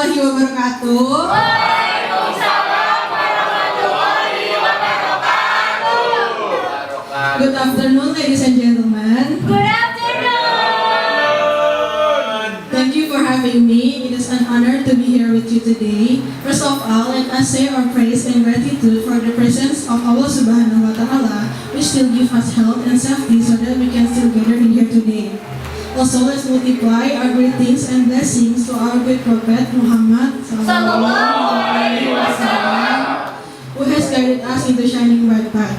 warahmatullahi wabarakatuh. Waalaikumsalam warahmatullahi wabarakatuh. Good afternoon, ladies and gentlemen. Good afternoon. Thank you for having me. It is an honor to be here with you today. First of all, let us say our praise and gratitude for the presence of Allah Subhanahu wa Ta'ala, which still gives us health and safety so that we can still gather in here today. Also, let's multiply our greetings and blessings to our great Prophet Muhammad Sallallahu alaihi wasallam, who has guided us into shining bright path.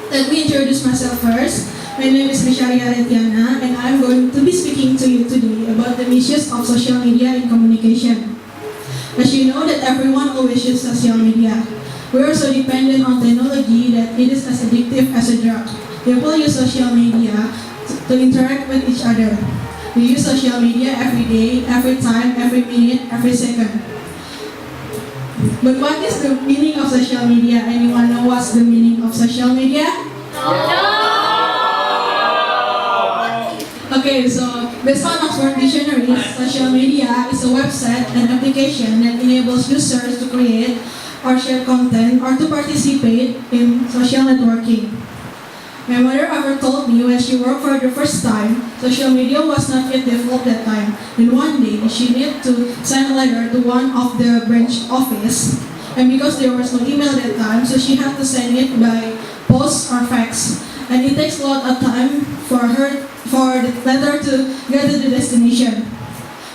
Let me introduce myself first. My name is Retiana, and I'm going to be speaking to you today about the misuse of social media in communication. As you know that everyone always uses social media. We are so dependent on technology that it is as addictive as a drug. People use social media to interact with each other. We use social media every day, every time, every minute, every second. But what is the meaning of social media? Anyone know what's the meaning of social media? Okay, so based on Oxford Dictionary, social media is a website and application that enables users to create or share content or to participate in social networking. My mother ever told me when she worked for the first time, social media was not yet developed that time. Then one day, she needed to send a letter to one of the branch office. And because there was no email that time, so she had to send it by post or fax. And it takes a lot of time for the letter to get to the destination.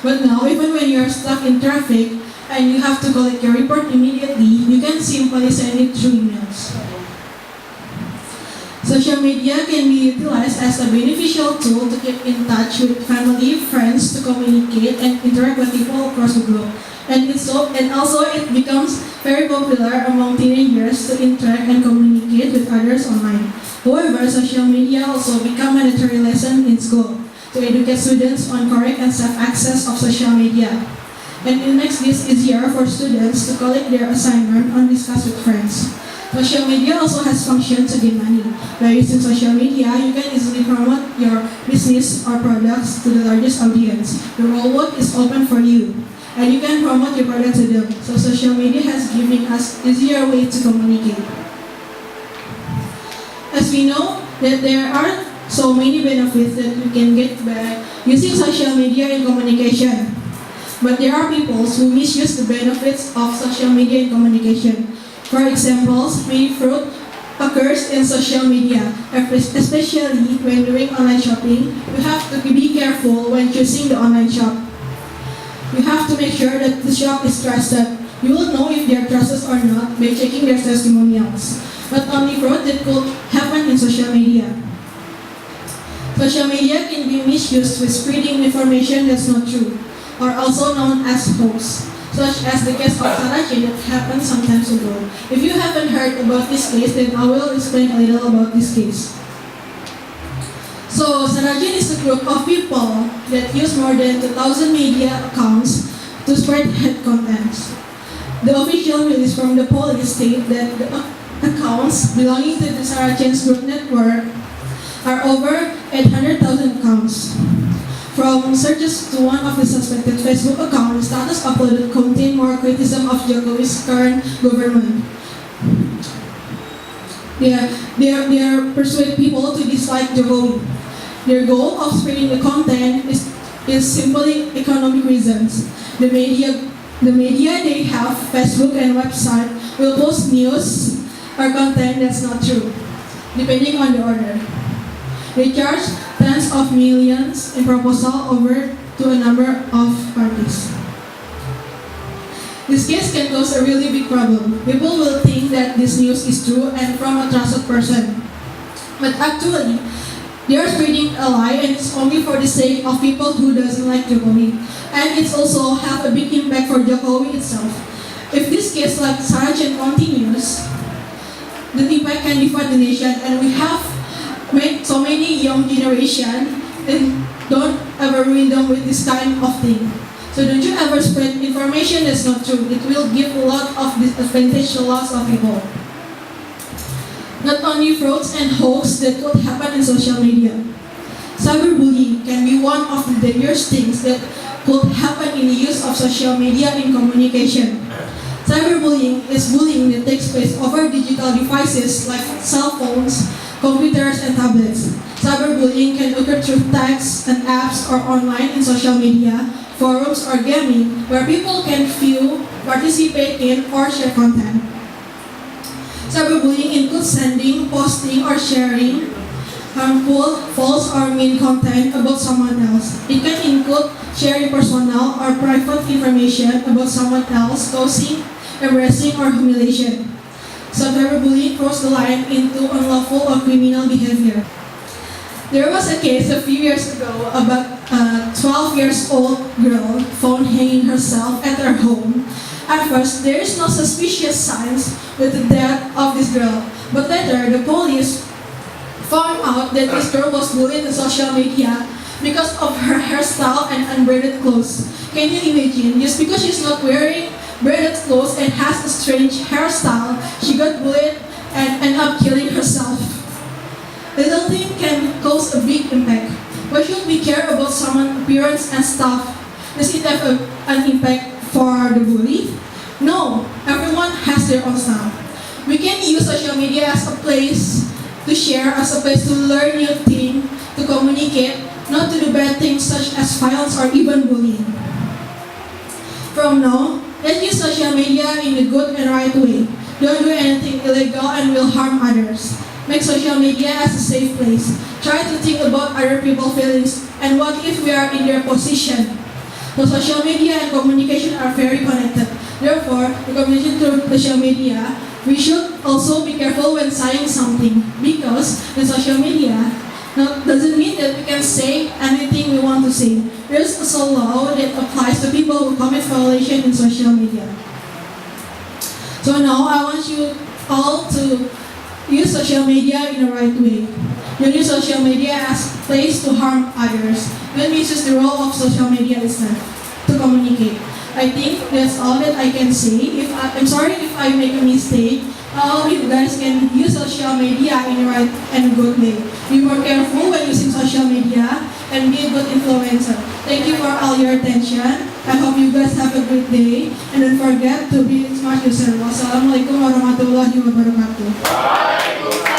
But now, even when you are stuck in traffic and you have to collect your report immediately, you can simply send it through emails. Social media can be utilized as a beneficial tool to keep in touch with family, friends, to communicate and interact with people across the globe. And also it becomes very popular among teenagers to interact and communicate with others online. However, social media also become a mandatory lesson in school to educate students on correct and safe access of social media. And it makes this easier for students to collect their assignment and discuss with friends. Social media also has function to gain money. By using social media, you can easily promote your business or products to the largest audience. The whole world is open for you, and you can promote your product to them. So social media has given us easier way to communicate. As we know that there are so many benefits that we can get by using social media in communication. But there are people who misuse the benefits of social media in communication. For example, many fraud occurs in social media, especially when doing online shopping. You have to be careful when choosing the online shop. You have to make sure that the shop is trusted. You will know if they are trusted or not by checking their testimonials. But only fraud that could happen in social media. Social media can be misused with spreading information that's not true, or also known as hoax, such as the case of Sarajin that happened some time ago. If you haven't heard about this case, then I will explain a little about this case. So, Sarajin is a group of people that use more than 2,000 media accounts to spread hate contents. The official release from the police state that the accounts belonging to the Sarajin's group network are over 800,000 accounts. From searches to one of the suspected Facebook accounts, status uploaded contain more criticism of Jokowi's current government. They are persuade people to dislike Jokowi. Their goal of spreading the content is simply economic reasons. The media they have, Facebook and website, will post news or content that's not true, depending on the order. They charge tens of millions in proposal over to a number of parties. This case can cause a really big problem. People will think that this news is true and from a trusted person. But actually, they are spreading a lie and it's only for the sake of people who doesn't like Jokowi. And it's also have a big impact for Jokowi itself. If this case like Sarajin continues, the impact can divide the nation, and we have so many young generation and don't ever ruin them with this kind of thing. So don't you ever spread information that's not true. It will give a lot of disadvantage to lots of people. Not only frauds and hoax that could happen in social media. Cyberbullying can be one of the dangerous things that could happen in the use of social media in communication. Cyberbullying is bullying that takes place over digital devices like cell phones, computers, and tablets. Cyberbullying can occur through texts and apps or online in social media, forums, or gaming, where people can view, participate in, or share content. Cyberbullying includes sending, posting, or sharing harmful, false, or mean content about someone else. It can include sharing personal or private information about someone else, causing embarrassing or humiliation. Cyberbullying crosses the line into unlawful or criminal behavior. There was a case a few years ago about a 12 years old girl found hanging herself at her home. At first, there is no suspicious signs with the death of this girl, but later the police found out that this girl was bullied on social media because of her hairstyle and unbraided clothes. Can you imagine? Just because she's not wearing braided clothes and has a strange hairstyle, she got bullied and ended up killing herself. Little thing can cause a big impact. Why should we care about someone's appearance and stuff? Does it have an impact for the bully? No, everyone has their own style. We can use social media as a place to share, as a place to learn new things, to communicate, not to do bad things such as violence or even bullying. From now, let's use social media in a good and right way. Don't do anything illegal and will harm others. Make social media as a safe place. Try to think about other people's feelings and what if we are in their position. So social media and communication are very connected. Therefore, the communication through social media, we should also be careful when saying something, because in social media doesn't mean that we can say anything we want to say. There is also a law that applies to people who commit violation in social media. So now I want you all to use social media in the right way. Don't use social media as a place to harm others. Don't misuse the role of social media instead to communicate. I think that's all that I can say. I'm sorry if I make a mistake. I hope you guys can use social media in the right and good way. Be more careful when using social media and be a good influencer. Thank you for all your attention. I hope you guys have a great day. And don't forget to be smart yourself. Wassalamualaikum warahmatullahi wabarakatuh. Waalaikumsalam.